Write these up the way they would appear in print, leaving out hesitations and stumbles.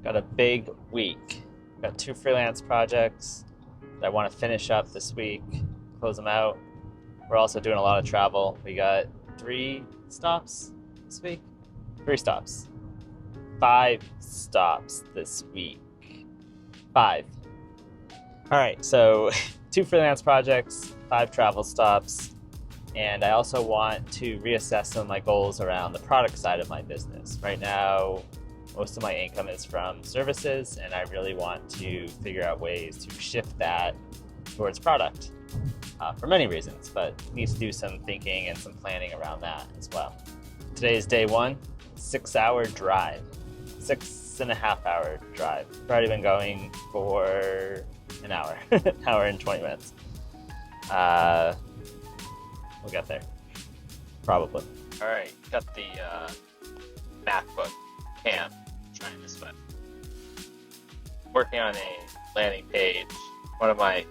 Got a big week. Got 2 freelance projects that I want to finish up this week, close them out. We're also doing a lot of travel. We got 3 stops this week. 3 stops. 5 stops this week. 5. All right, so 2 freelance projects, 5 travel stops, and I also want to reassess some of my goals around the product side of my business. Right now, most of my income is from services, and I really want to figure out ways to shift that towards product for many reasons, but need to do some thinking and some planning around that as well. Today is day 1, 6-hour drive, 6.5-hour drive. I've already been going for an hour, an hour and 20 minutes. We'll get there, probably. All right, got the MacBook Cam trying this one. Working on a landing page. One of my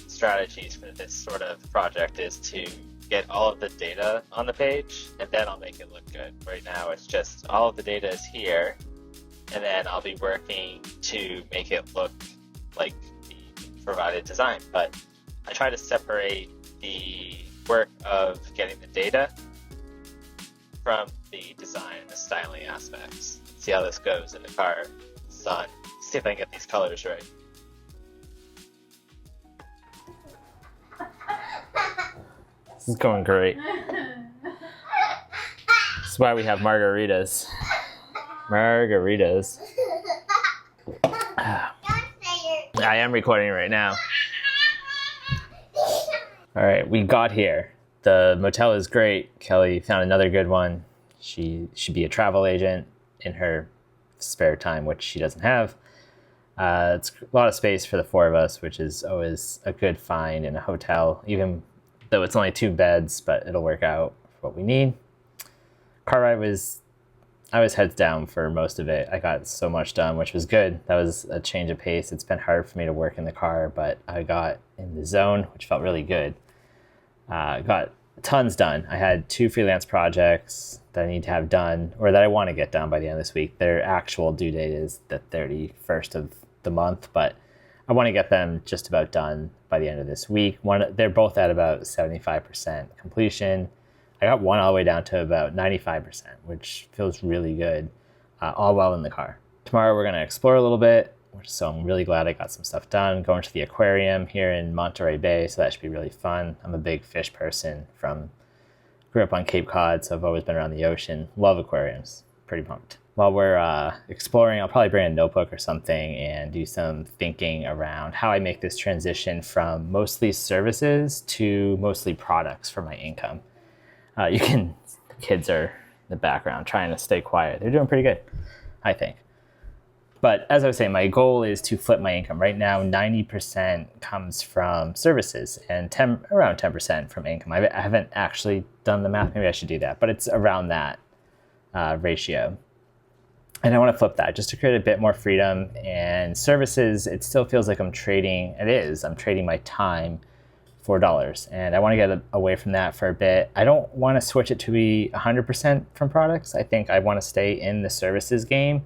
strategies for this sort of project is to get all of the data on the page, and then I'll make it look good. Right now, it's just all of the data is here, and then I'll be working to make it look like the provided design. But I try to separate the work of getting the data from the design and the styling aspects. See how this goes in the car, sun. See if I can get these colors right. This is going great. This is why we have margaritas. Margaritas. I am recording right now. All right, we got here. The motel is great. Kelly found another good one. She should be a travel agent in her spare time, which she doesn't have. It's a lot of space for the 4 of us, which is always a good find in a hotel, even though it's only 2 beds, but it'll work out for what we need. Car ride I was heads down for most of it. I got so much done, which was good. That was a change of pace. It's been hard for me to work in the car, but I got in the zone, which felt really good. Got tons done. I had 2 freelance projects that I need to have done, or that I want to get done by the end of this week. Their actual due date is the 31st of the month, but I want to get them just about done by the end of this week. They're both at about 75% completion. I got one all the way down to about 95%, which feels really good, all while in the car. Tomorrow we're going to explore a little bit, so I'm really glad I got some stuff done. Going to the aquarium here in Monterey Bay, so that should be really fun. I'm a big fish person. Grew up on Cape Cod, so I've always been around the ocean. Love aquariums. Pretty pumped. While we're exploring, I'll probably bring a notebook or something and do some thinking around how I make this transition from mostly services to mostly products for my income. The kids are in the background trying to stay quiet. They're doing pretty good, I think. But as I was saying, my goal is to flip my income. Right now, 90% comes from services and around 10% from income. I haven't actually done the math. Maybe I should do that. But it's around that ratio. And I want to flip that just to create a bit more freedom. And services, it still feels like I'm trading my time for dollars. And I want to get away from that for a bit. I don't want to switch it to be 100% from products. I think I want to stay in the services game.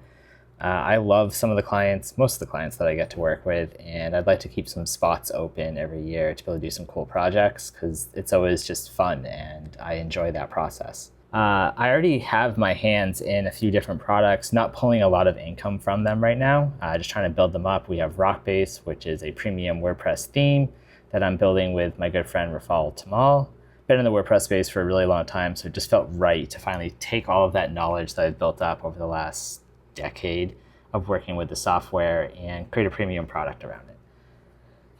I love most of the clients that I get to work with, and I'd like to keep some spots open every year to be able to do some cool projects because it's always just fun and I enjoy that process. I already have my hands in a few different products, not pulling a lot of income from them right now, just trying to build them up. We have Rockbase, which is a premium WordPress theme that I'm building with my good friend Rafal Tamal. Been in the WordPress space for a really long time, so it just felt right to finally take all of that knowledge that I've built up over the last decade of working with the software and create a premium product around it.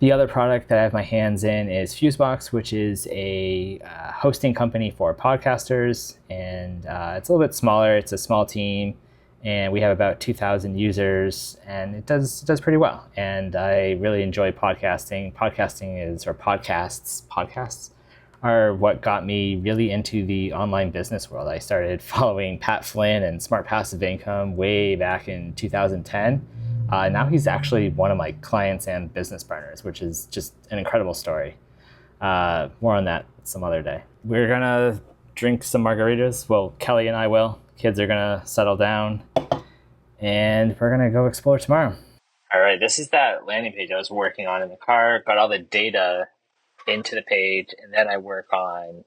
The other product that I have my hands in is Fusebox, which is a hosting company for podcasters, and it's a little bit smaller. It's a small team, and we have about 2,000 users, and it does pretty well. And I really enjoy podcasting. Podcasts are what got me really into the online business world. I started following Pat Flynn and Smart Passive Income way back in 2010. Now he's actually one of my clients and business partners, which is just an incredible story. More on that some other day. We're gonna drink some margaritas. Well, Kelly and I will. Kids are gonna settle down and we're going to go explore tomorrow. All right, this is that landing page I was working on in the car. Got all the data into the page, and then I work on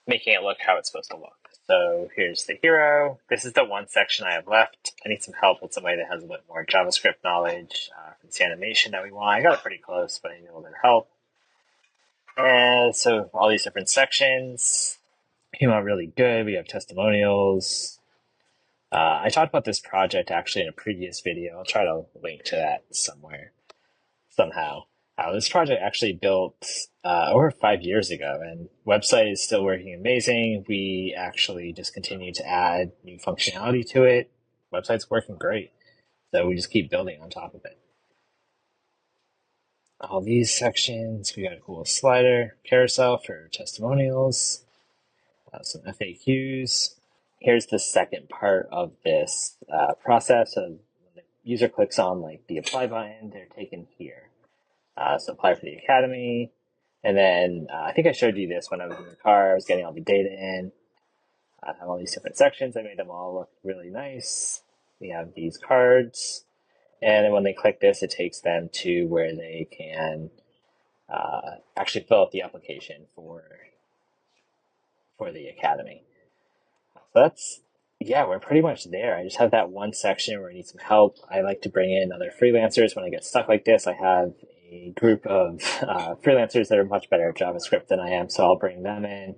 making it look how it's supposed to look. So here's the hero. This is the one section I have left. I need some help with somebody that has a bit more JavaScript knowledge for this animation that we want. I got it pretty close, but I need a little bit of help. And so all these different sections came out really good. We have testimonials. I talked about this project actually in a previous video. I'll try to link to that somewhere, somehow. This project actually built over 5 years ago, and website is still working amazing. We actually just continue to add new functionality to it. Website's working great, so we just keep building on top of it. All these sections, we got a cool slider, carousel for testimonials, some FAQs. Here's the second part of this process. So when the user clicks on like the apply button, they're taken here. So apply for the academy. And then I think I showed you this when I was in the car. I was getting all the data in. I have all these different sections. I made them all look really nice. We have these cards. And then when they click this, it takes them to where they can actually fill out the application for the academy. So that's, yeah, we're pretty much there. I just have that one section where I need some help. I like to bring in other freelancers when I get stuck like this. I have a group of freelancers that are much better at JavaScript than I am, so I'll bring them in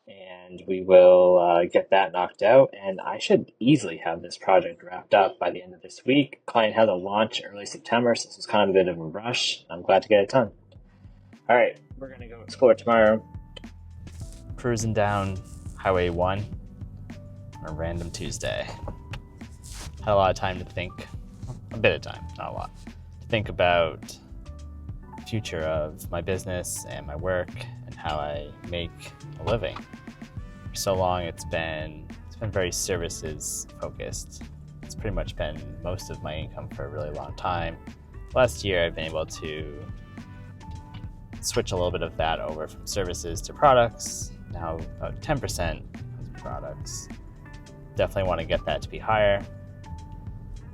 and we will get that knocked out. And I should easily have this project wrapped up by the end of this week. Client has a launch early September, so this was kind of a bit of a rush. I'm glad to get it done. All right, we're going to go explore tomorrow. Cruising down Highway 1 on a random Tuesday. Had a lot of time to think, a bit of time, not a lot, to think about the future of my business and my work and how I make a living. For so long, it's been very services focused. It's pretty much been most of my income for a really long time. Last year, I've been able to switch a little bit of that over from services to products. Now about 10% of products. Definitely want to get that to be higher.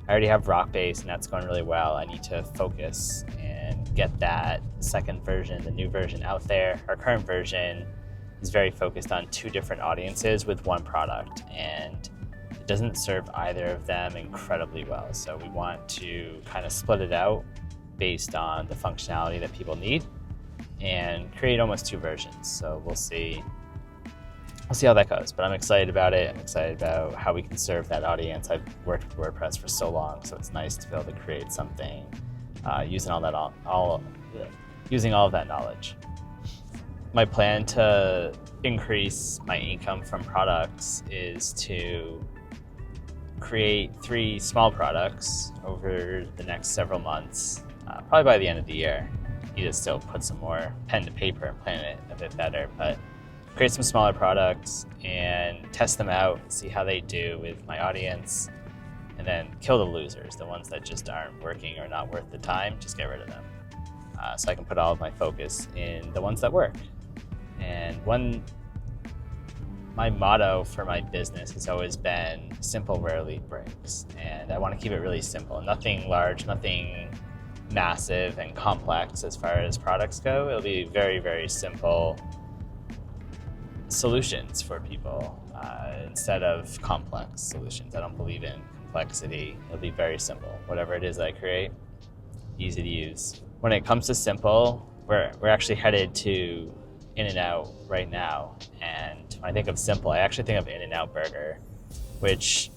I already have Rockbase and that's going really well. I need to focus and get that second version, the new version out there. Our current version is very focused on two different audiences with one product, and it doesn't serve either of them incredibly well. So we want to kind of split it out based on the functionality that people need and create almost two versions. So we'll see how that goes, but I'm excited about it. I'm excited about how we can serve that audience. I've worked with WordPress for so long, so it's nice to be able to create something using all of that knowledge. My plan to increase my income from products is to create 3 small products over the next several months, probably by the end of the year. Need to still put some more pen to paper and plan it a bit better, but create some smaller products and test them out, see how they do with my audience, and then kill the losers, the ones that just aren't working or not worth the time, just get rid of them. So I can put all of my focus in the ones that work. And my motto for my business has always been simple rarely breaks. And I want to keep it really simple, nothing large, nothing massive and complex as far as products go. It'll be very, very simple solutions for people instead of complex solutions. I don't believe in complexity. It'll be very simple. Whatever it is that I create, easy to use. When it comes to simple, we're actually headed to In-N-Out right now. And when I think of simple, I actually think of In-N-Out Burger, which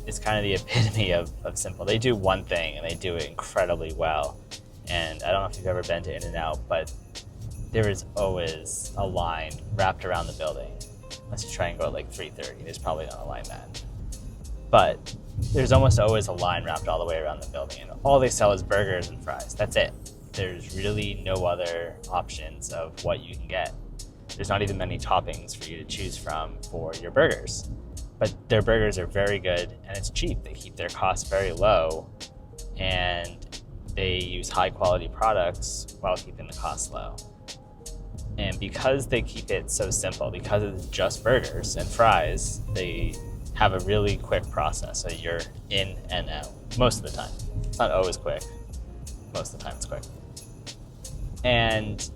is kind of the epitome of simple. They do one thing and they do it incredibly well. And I don't know if you've ever been to In-N-Out, but there is always a line wrapped around the building. Unless you try and go at like 3:30, there's probably not a line then. But there's almost always a line wrapped all the way around the building, and all they sell is burgers and fries. That's it. There's really no other options of what you can get. There's not even many toppings for you to choose from for your burgers. But their burgers are very good and it's cheap. They keep their costs very low and they use high quality products while keeping the costs low. And because they keep it so simple, because it's just burgers and fries, they have a really quick process. So you're in and out most of the time. It's not always quick. Most of the time it's quick. And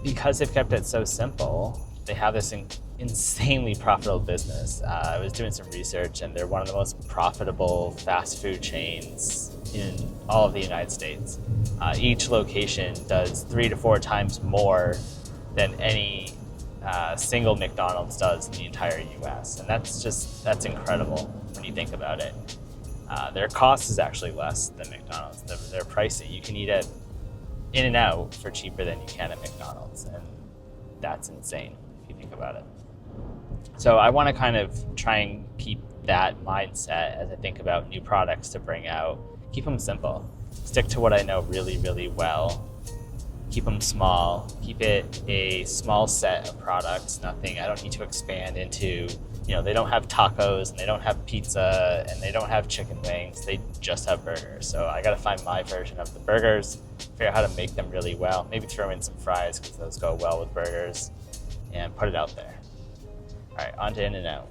because they've kept it so simple, they have this insanely profitable business. I was doing some research, and they're one of the most profitable fast food chains in all of the United States. Each location does 3 to 4 times more than any single McDonald's does in the entire US. And that's incredible when you think about it. Their cost is actually less than McDonald's. Their pricing, you can eat at In-N-Out for cheaper than you can at McDonald's. And that's insane if you think about it. So I want to kind of try and keep that mindset as I think about new products to bring out. Keep them simple. Stick to what I know really, really well. Keep them small. Keep it a small set of products. Nothing, I don't need to expand into, they don't have tacos and they don't have pizza and they don't have chicken wings. They just have burgers. So I got to find my version of the burgers, figure out how to make them really well. Maybe throw in some fries because those go well with burgers, and put it out there. All right, on to In-N-Out.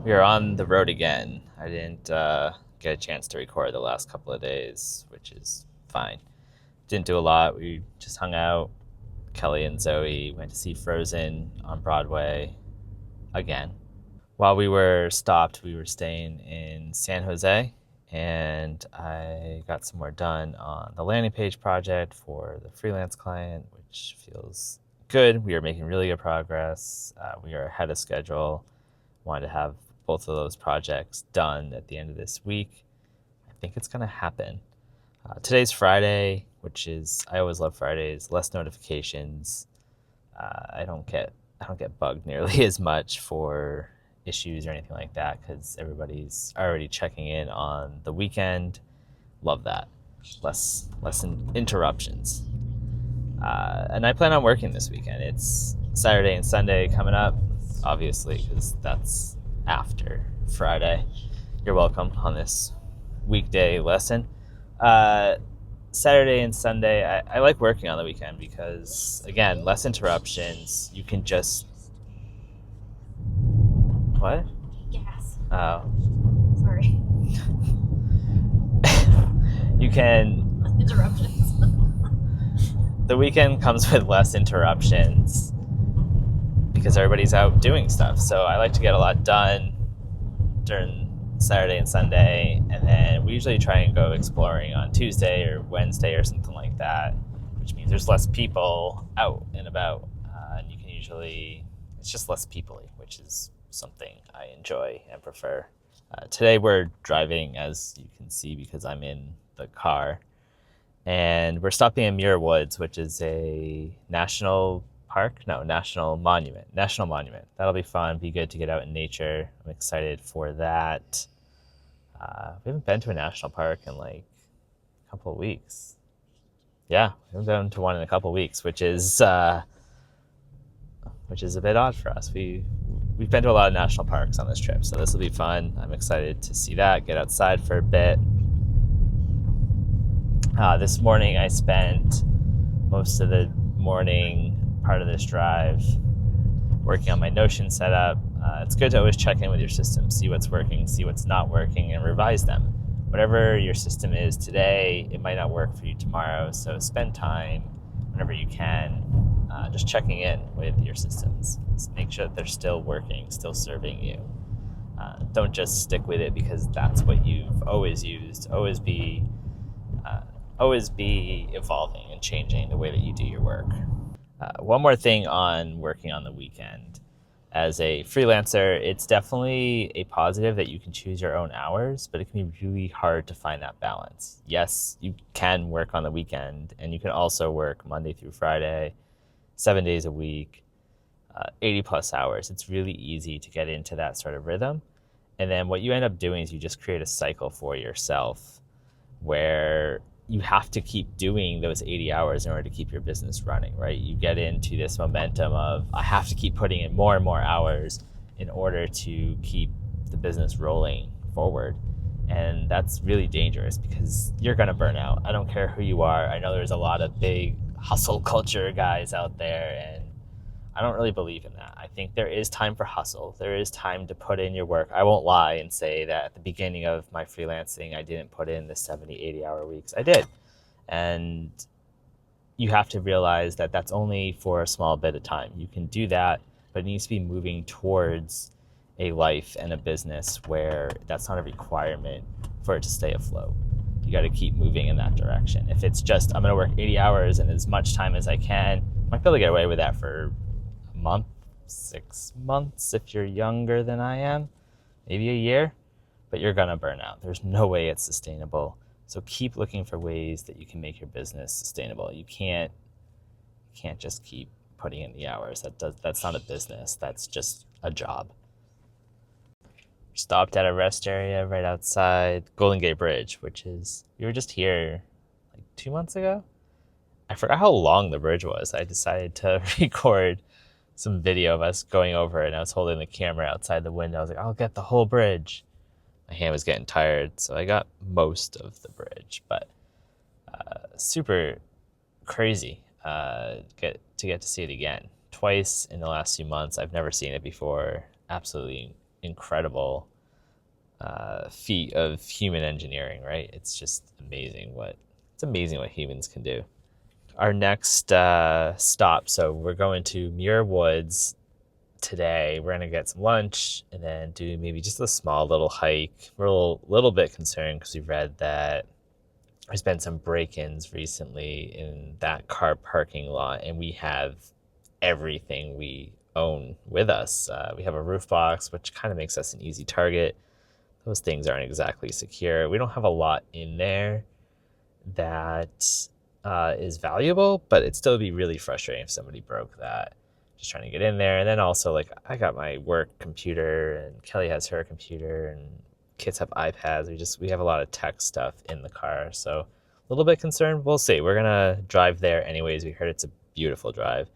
We are on the road again. I didn't get a chance to record the last couple of days, which is fine. Didn't do a lot. We just hung out. Kelly and Zoe went to see Frozen on Broadway again. While we were stopped, we were staying in San Jose, and I got some more done on the landing page project for the freelance client, which feels good. We are making really good progress. We are ahead of schedule. Wanted to have both of those projects done at the end of this week. I think it's going to happen. Today's Friday, which is, I always love Fridays, less notifications. I don't get bugged nearly as much for issues or anything like that because everybody's already checking in on the weekend. Love that. Less interruptions. And I plan on working this weekend. It's Saturday and Sunday coming up, obviously, because that's after Friday. You're welcome on this weekday lesson. Saturday and Sunday, I like working on the weekend because, again, less interruptions. You can just... What? Gas. Oh. Sorry. You can... Interruptions. The weekend comes with less interruptions because everybody's out doing stuff. So I like to get a lot done during Saturday and Sunday, and then we usually try and go exploring on Tuesday or Wednesday or something like that, which means there's less people out and about, and you can usually, it's just less people-y, which is something I enjoy and prefer. Today we're driving, as you can see, because I'm in the car, and we're stopping in Muir Woods, which is a national monument. That'll be fun, be good to get out in nature. I'm excited for that. We haven't been to a national park in like a couple of weeks. Yeah, we haven't been to one in a couple of weeks, which is a bit odd for us. We've been to a lot of national parks on this trip, so this will be fun. I'm excited to see that, get outside for a bit. This morning I spent most of the morning part of this drive working on my Notion setup. It's good to always check in with your system, see what's working, see what's not working, and revise them. Whatever your system is today, it might not work for you tomorrow, so spend time whenever you can just checking in with your systems. Just make sure that they're still working, still serving you. Don't just stick with it because that's what you've always used. Always be evolving and changing the way that you do your work. One more thing on working on the weekend. As a freelancer, it's definitely a positive that you can choose your own hours, but it can be really hard to find that balance. Yes, you can work on the weekend, and you can also work Monday through Friday, 7 days a week, 80 plus hours. It's really easy to get into that sort of rhythm. And then what you end up doing is you just create a cycle for yourself where you have to keep doing those 80 hours in order to keep your business running, right? You get into this momentum of, I have to keep putting in more and more hours in order to keep the business rolling forward. And that's really dangerous because you're going to burn out. I don't care who you are. I know there's a lot of big hustle culture guys out there, and I don't really believe in that. I think there is time for hustle. There is time to put in your work. I won't lie and say that at the beginning of my freelancing, I didn't put in the 70, 80-hour weeks. I did. And you have to realize that that's only for a small bit of time. You can do that, but it needs to be moving towards a life and a business where that's not a requirement for it to stay afloat. You got to keep moving in that direction. If it's just, I'm going to work 80 hours and as much time as I can, I might be able to get away with that for a month, 6 months if you're younger than I am, maybe a year, but you're going to burn out. There's no way it's sustainable. So keep looking for ways that you can make your business sustainable. You can't just keep putting in the hours. That's not a business. That's just a job. Stopped at a rest area right outside Golden Gate Bridge, which is, we were just here like 2 months ago. I forgot how long the bridge was. I decided to record some video of us going over it, and I was holding the camera outside the window. I was like, I'll get the whole bridge. My hand was getting tired, so I got most of the bridge, but super crazy get to see it again. Twice in the last few months. I've never seen it before. Absolutely incredible feat of human engineering, right? It's just amazing what humans can do. Our next stop, so we're going to Muir Woods today. We're gonna get some lunch and then do maybe just a small little hike. We're a little bit concerned because we've read that there's been some break-ins recently in that car parking lot, and we have everything we own with us. We have a roof box, which kind of makes us an easy target. Those things aren't exactly secure. We don't have a lot in there that is valuable, but it'd still be really frustrating if somebody broke that. Just trying to get in there. And then also, like, I got my work computer and Kelly has her computer and kids have iPads. We have a lot of tech stuff in the car. So a little bit concerned. We'll see. We're gonna drive there anyways. We heard it's a beautiful drive.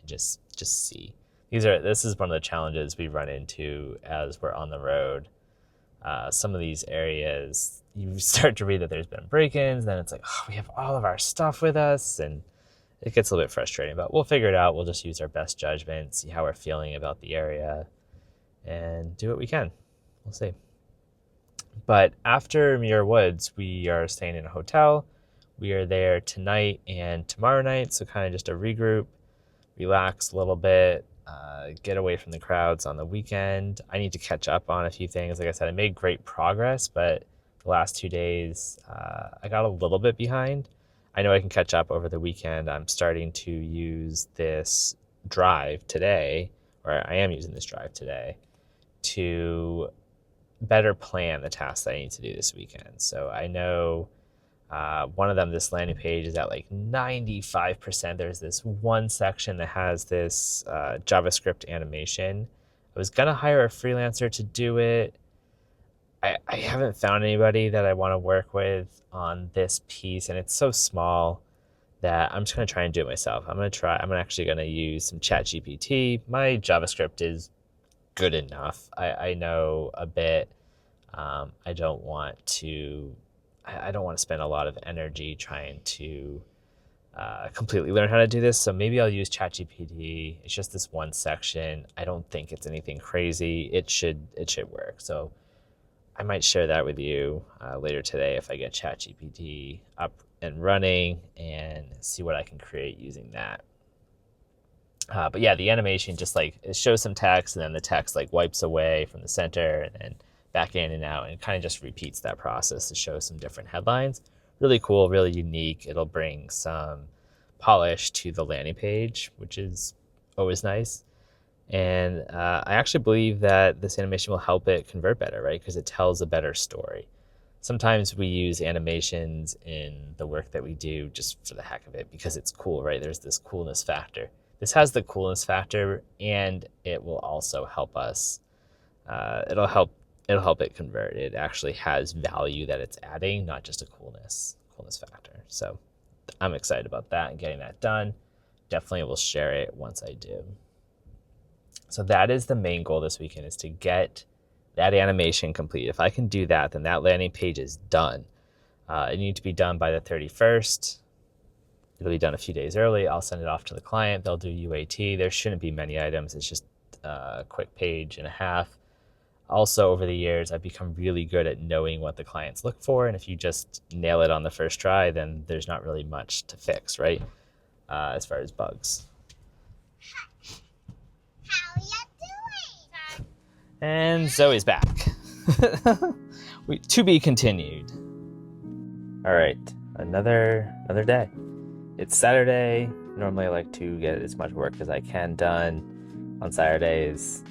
Just see. This is one of the challenges we run into as we're on the road. Some of these areas, you start to read that there's been break-ins, then it's like, oh, we have all of our stuff with us, and it gets a little bit frustrating, but we'll figure it out. We'll just use our best judgment, see how we're feeling about the area, and do what we can. We'll see. But after Muir Woods, we are staying in a hotel. We are there tonight and tomorrow night, so kind of just a regroup, relax a little bit, get away from the crowds on the weekend. I need to catch up on a few things. Like I said, I made great progress, but the last 2 days, I got a little bit behind. I know I can catch up over the weekend. I'm starting to use this drive today, or I am using this drive today, to better plan the tasks that I need to do this weekend. So I know one of them, this landing page, is at like 95%. There's this one section that has this JavaScript animation. I was going to hire a freelancer to do it. I haven't found anybody that I want to work with on this piece, and it's so small that I'm just going to try and do it myself. I'm actually going to use some ChatGPT. My JavaScript is good enough. I know a bit. I don't want to spend a lot of energy trying to completely learn how to do this. So maybe I'll use ChatGPT. It's just this one section. I don't think it's anything crazy. It should work. So I might share that with you later today if I get ChatGPT up and running and see what I can create using that. But yeah, the animation just like it shows some text and then the text like wipes away from the center and then back in and out, and kind of just repeats that process to show some different headlines. Really cool, really unique. It'll bring some polish to the landing page, which is always nice. And I actually believe that this animation will help it convert better, right? Because it tells a better story. Sometimes we use animations in the work that we do just for the heck of it because it's cool, right? There's this coolness factor. This has the coolness factor, and it will also help us. It'll help it convert. It actually has value that it's adding, not just a coolness usefulness factor. So I'm excited about that and getting that done. Definitely will share it once I do. So that is the main goal this weekend, is to get that animation complete. If I can do that, then that landing page is done. It needs to be done by the 31st. It'll be done a few days early. I'll send it off to the client. They'll do UAT. There shouldn't be many items. It's just a quick page and a half. Also, over the years, I've become really good at knowing what the clients look for. And if you just nail it on the first try, then there's not really much to fix, right? As far as bugs. How you doing? And Zoe's back. To be continued. All right, another day. It's Saturday. Normally I like to get as much work as I can done on Saturdays.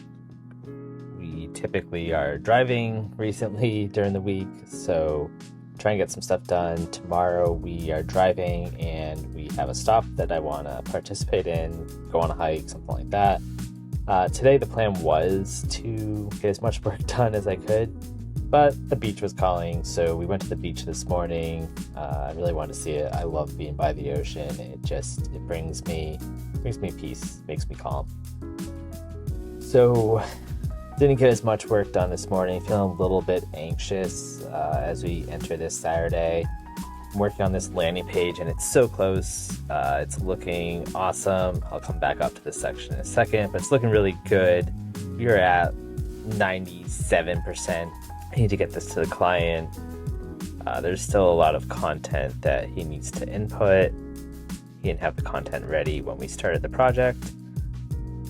We typically are driving recently during the week, so try and get some stuff done. Tomorrow we are driving and we have a stop that I want to participate in, go on a hike, something like that. Today the plan was to get as much work done as I could, but the beach was calling, so we went to the beach this morning. I really wanted to see it. I love being by the ocean. It brings me peace, makes me calm. So didn't get as much work done this morning. Feeling a little bit anxious as we enter this Saturday. I'm working on this landing page and it's so close. It's looking awesome. I'll come back up to this section in a second, but it's looking really good. We're at 97%. I need to get this to the client. There's still a lot of content that he needs to input. He didn't have the content ready when we started the project.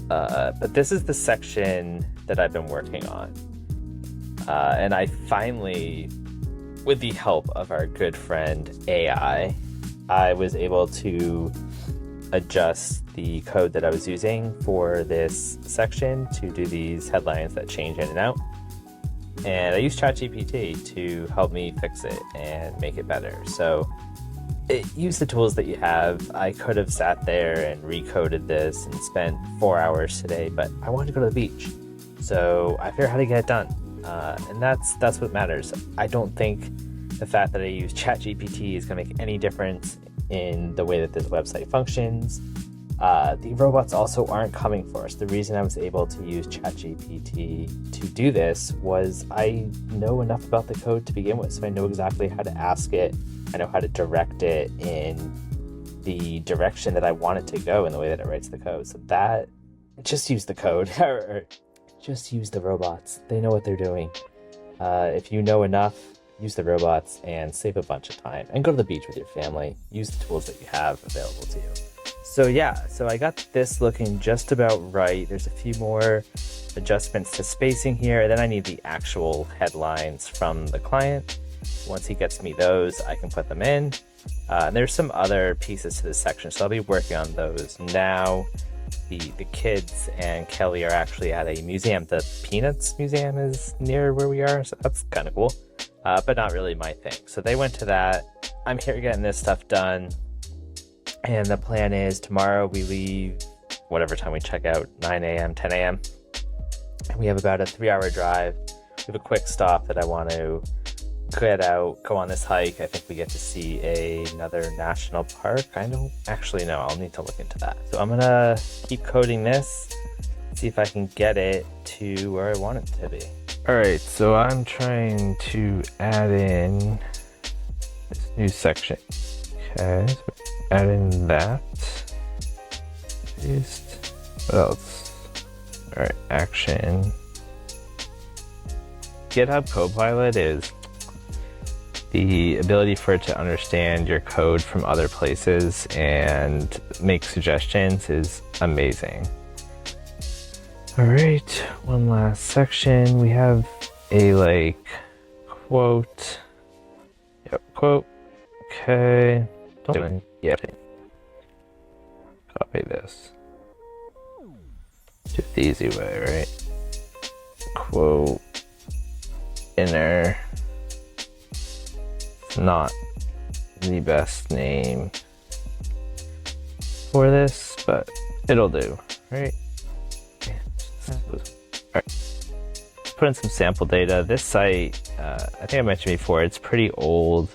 But this is the section that I've been working on. And I finally, with the help of our good friend AI, I was able to adjust the code that I was using for this section to do these headlines that change in and out. And I used ChatGPT to help me fix it and make it better. So use the tools that you have. I could have sat there and recoded this and spent 4 hours today, but I wanted to go to the beach. So I figured out how to get it done. And that's what matters. I don't think the fact that I use ChatGPT is going to make any difference in the way that this website functions. The robots also aren't coming for us. The reason I was able to use ChatGPT to do this was I know enough about the code to begin with, so I know exactly how to ask it. I know how to direct it in the direction that I want it to go in the way that it writes the code. So that, just use the code, or just use the robots. They know what they're doing. If you know enough, use the robots and save a bunch of time. And go to the beach with your family. Use the tools that you have available to you. So yeah, so I got this looking just about right. There's a few more adjustments to spacing here. And then I need the actual headlines from the client. Once he gets me those, I can put them in. And there's some other pieces to this section, so I'll be working on those now. The kids and Kelly are actually at a museum. The Peanuts Museum is near where we are, so that's kind of cool, but not really my thing. So they went to that. I'm here getting this stuff done. And the plan is tomorrow we leave whatever time we check out, 9 a.m., 10 a.m. And we have about a 3-hour drive. We have a quick stop that I want to get out, go on this hike. I think we get to see another national park. I don't actually know. I'll need to look into that. So I'm going to keep coding this, see if I can get it to where I want it to be. All right, so I'm trying to add in this new section. Okay, so add in that. Paste. What else? All right, action. GitHub Copilot is the ability for it to understand your code from other places and make suggestions is amazing. All right, one last section. We have a quote. Yep, quote. Okay. Don't yet. Copy this. Do it the easy way, right? Quote. Inner. Not the best name for this, but it'll do, right? Alright. Put in some sample data. This site, I think I mentioned before, it's pretty old.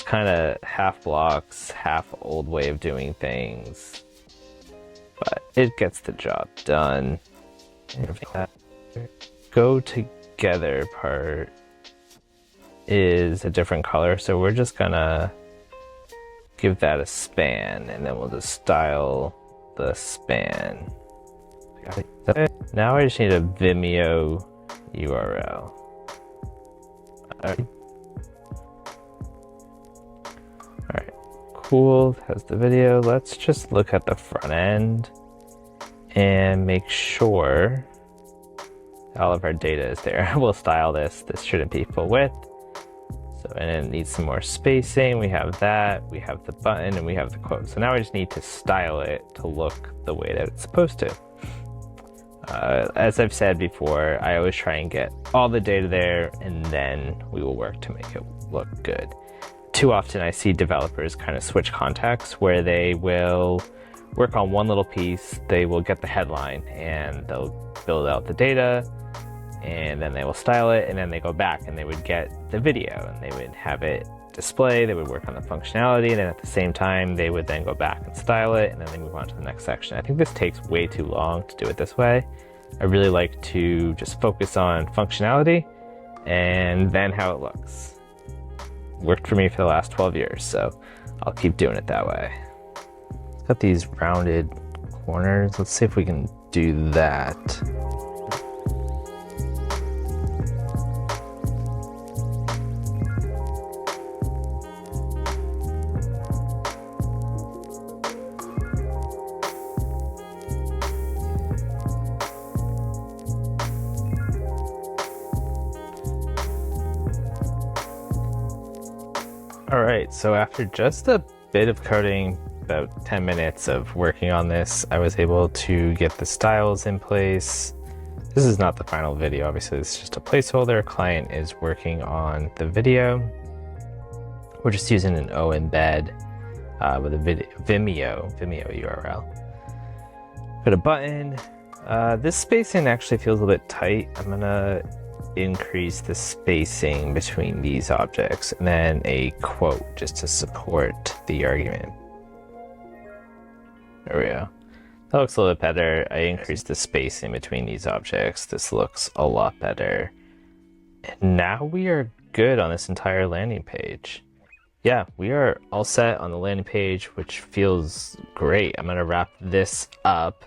kind of half blocks, half old way of doing things, but it gets the job done. That go together part is a different color, so we're just gonna give that a span, and then we'll just style the span. Now I just need a Vimeo URL. Alright, cool, has the video. Let's just look at the front end and make sure all of our data is there. We'll style this. This shouldn't be full width. So, and it needs some more spacing. We have that, we have the button, and we have the quote. So now I just need to style it to look the way that it's supposed to. As I've said before, I always try and get all the data there, and then we will work to make it look good. Too often I see developers kind of switch contexts where they will work on one little piece, they will get the headline, and they'll build out the data, and then they will style it, and then they go back and they would get the video and they would have it display, they would work on the functionality, and then at the same time they would then go back and style it, and then they move on to the next section. I think this takes way too long to do it this way. I really like to just focus on functionality and then how it looks. Worked for me for the last 12 years, so I'll keep doing it that way. Got these rounded corners. Let's see if we can do that. All right, so after just a bit of coding, about 10 minutes of working on this, I was able to get the styles in place. This is not the final video, obviously it's just a placeholder. Client is working on the video. We're just using an O embed with a Vimeo URL. Put a button. This spacing actually feels a bit tight. I'm gonna increase the spacing between these objects, and then a quote just to support the argument. There we go. That looks a little bit better. I increased the spacing between these objects. This looks a lot better. And now we are good on this entire landing page. Yeah, we are all set on the landing page, which feels great. I'm gonna wrap this up.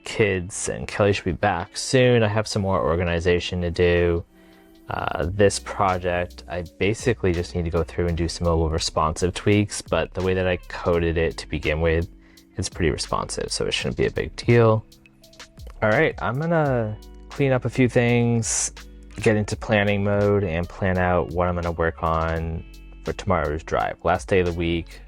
Kids and Kelly should be back soon. I have some more organization to do. This project, I basically just need to go through and do some mobile responsive tweaks, but the way that I coded it to begin with, it's pretty responsive, so it shouldn't be a big deal. All right, I'm gonna clean up a few things, get into planning mode, and plan out what I'm gonna work on for tomorrow's drive. Last day of the week,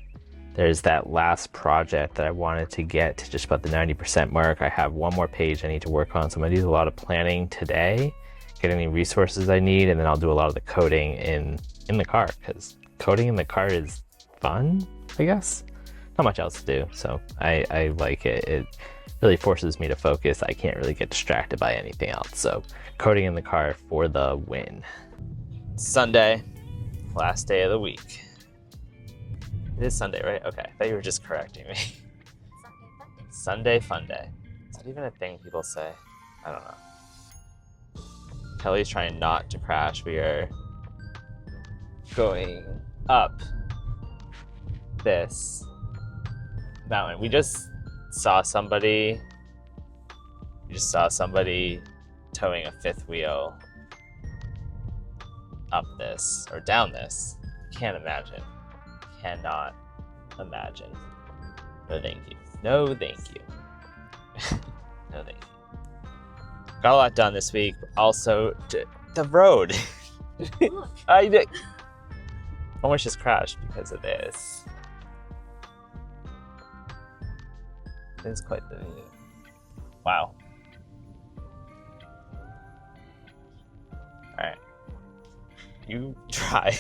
there's that last project that I wanted to get to just about the 90% mark. I have one more page I need to work on, so I'm gonna do a lot of planning today, get any resources I need, and then I'll do a lot of the coding in the car, because coding in the car is fun, I guess. Not much else to do, so I like it. It really forces me to focus. I can't really get distracted by anything else, so coding in the car for the win. Sunday, last day of the week. It is Sunday, right? Okay, I thought you were just correcting me. Sunday fun day. Is that even a thing people say? I don't know. Kelly's trying not to crash. We are going up this mountain. We just saw somebody towing a fifth wheel up this or down this. Can't imagine. Cannot imagine. No thank you. No thank you. No thank you. Got a lot done this week. Also, the road. I almost just crashed because of this. It's quite the wow. Alright. You try.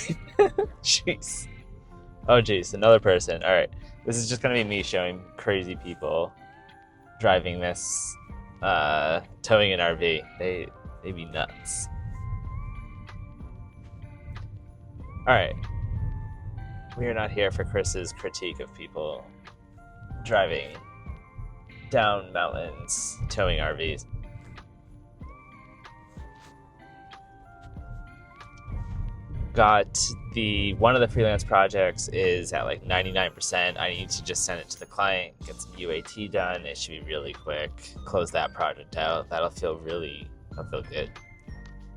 Jeez. Oh jeez, another person. Alright. This is just gonna be me showing crazy people driving this, towing an RV. They be nuts. Alright. We are not here for Chris's critique of people driving down mountains, towing RVs. Got one of the freelance projects is at like 99%. I need to just send it to the client, get some UAT done. It should be really quick. Close that project out. That'll feel good.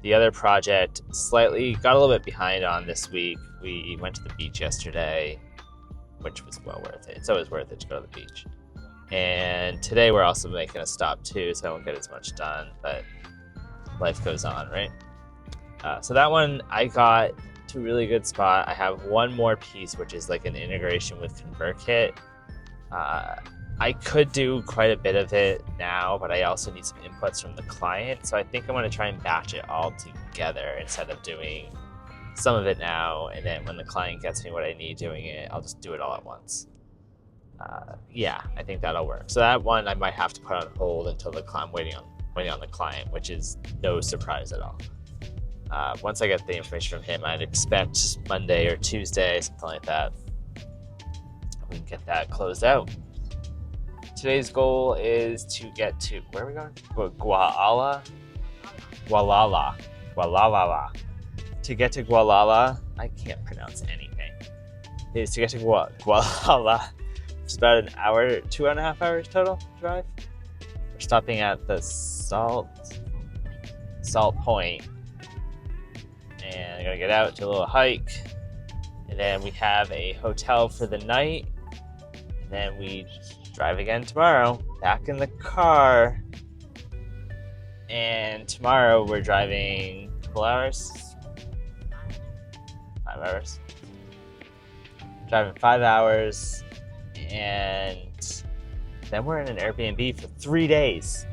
The other project slightly got a little bit behind on this week. We went to the beach yesterday, which was well worth it. It's always worth it to go to the beach. And today we're also making a stop too, so I won't get as much done, but life goes on, right? So that one I got to a really good spot. I have one more piece, which is like an integration with ConvertKit. I could do quite a bit of it now, but I also need some inputs from the client. So I think I'm going to try and batch it all together instead of doing some of it now. And then when the client gets me what I need doing it, I'll just do it all at once. Yeah, I think that'll work. So that one I might have to put on hold until I'm waiting on the client, which is no surprise at all. Once I get the information from him, I'd expect Monday or Tuesday, something like that. We can get that closed out. Today's goal is to get to, where are we going? Gualala. To get to Gualala, I can't pronounce anything. Is to get to Gualala, which is about an hour, 2.5 hours total drive. We're stopping at the Salt Point. And I'm gonna get out, do a little hike, and then we have a hotel for the night, and then we drive again tomorrow, back in the car, and tomorrow we're driving a couple hours, 5 hours, driving 5 hours, and then we're in an Airbnb for 3 days.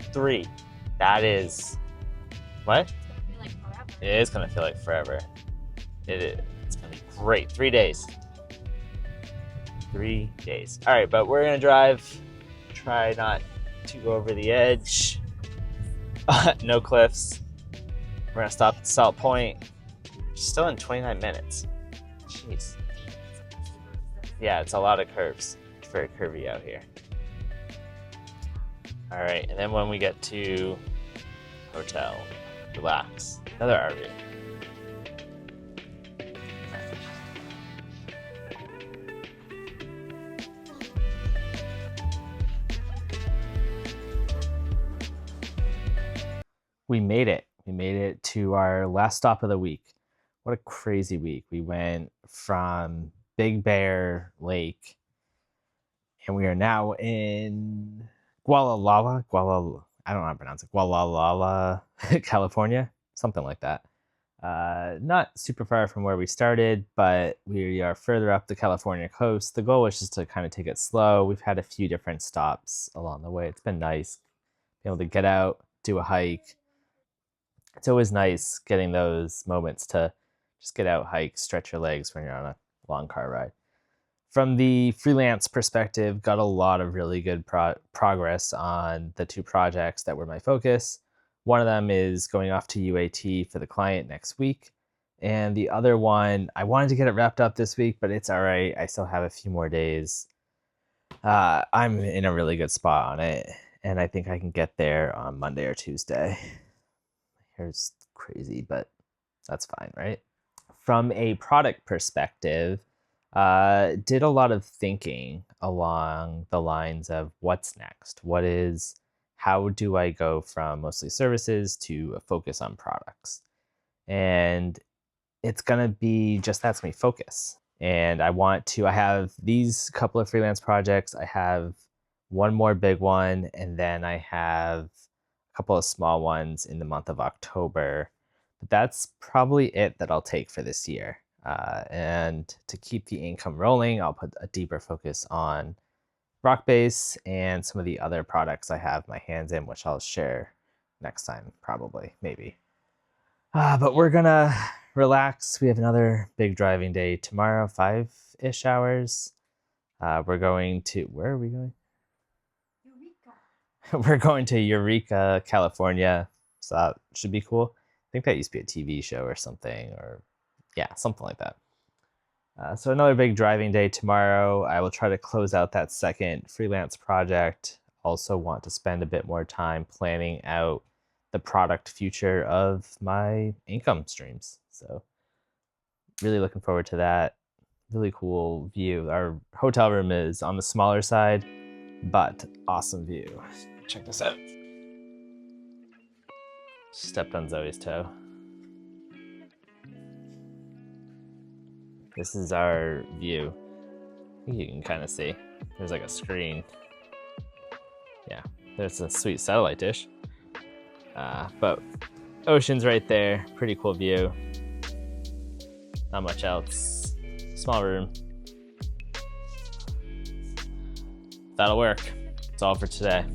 That is, what? It is going to feel like forever. It is. It's going to be great. 3 days. 3 days. All right, but we're going to drive. Try not to go over the edge. No cliffs. We're going to stop at Salt Point. Still in 29 minutes. Jeez. Yeah, it's a lot of curves. It's very curvy out here. All right, and then when we get to hotel, relax. Another RV. We made it. We made it to our last stop of the week. What a crazy week. We went from Big Bear Lake, and we are now in Gualala, I don't know how to pronounce it, Gualala, California. Something like that. Not super far from where we started, but we are further up the California coast. The goal is just to kind of take it slow. We've had a few different stops along the way. It's been nice being able to get out, do a hike. It's always nice getting those moments to just get out, hike, stretch your legs when you're on a long car ride. From the freelance perspective, got a lot of really good progress on the 2 projects that were my focus. One of them is going off to UAT for the client next week. And the other one, I wanted to get it wrapped up this week, but it's all right. I still have a few more days. I'm in a really good spot on it, and I think I can get there on Monday or Tuesday. Hair's crazy, but that's fine, right? From a product perspective, did a lot of thinking along the lines of what's next? How do I go from mostly services to a focus on products? And it's going to be just that's me, focus. And I have these couple of freelance projects. I have one more big one, and then I have a couple of small ones in the month of October. But that's probably it that I'll take for this year. And to keep the income rolling, I'll put a deeper focus on Rockbase and some of the other products I have my hands in, which I'll share next time, probably, maybe. But we're gonna relax. We have another big driving day tomorrow, 5-ish hours. We're going to, where are we going? Eureka. We're going to Eureka, California. So that should be cool. I think that used to be a TV show or something, or yeah, something like that. So another big driving day tomorrow. I will try to close out that second freelance project. Also want to spend a bit more time planning out the product future of my income streams. So really looking forward to that. Really cool view. Our hotel room is on the smaller side, but awesome view. Check this out. Stepped on Zoe's toe. This is our view. I think you can kind of see. There's like a screen. Yeah, there's a sweet satellite dish. But ocean's right there. Pretty cool view. Not much else. Small room. That'll work. That's all for today.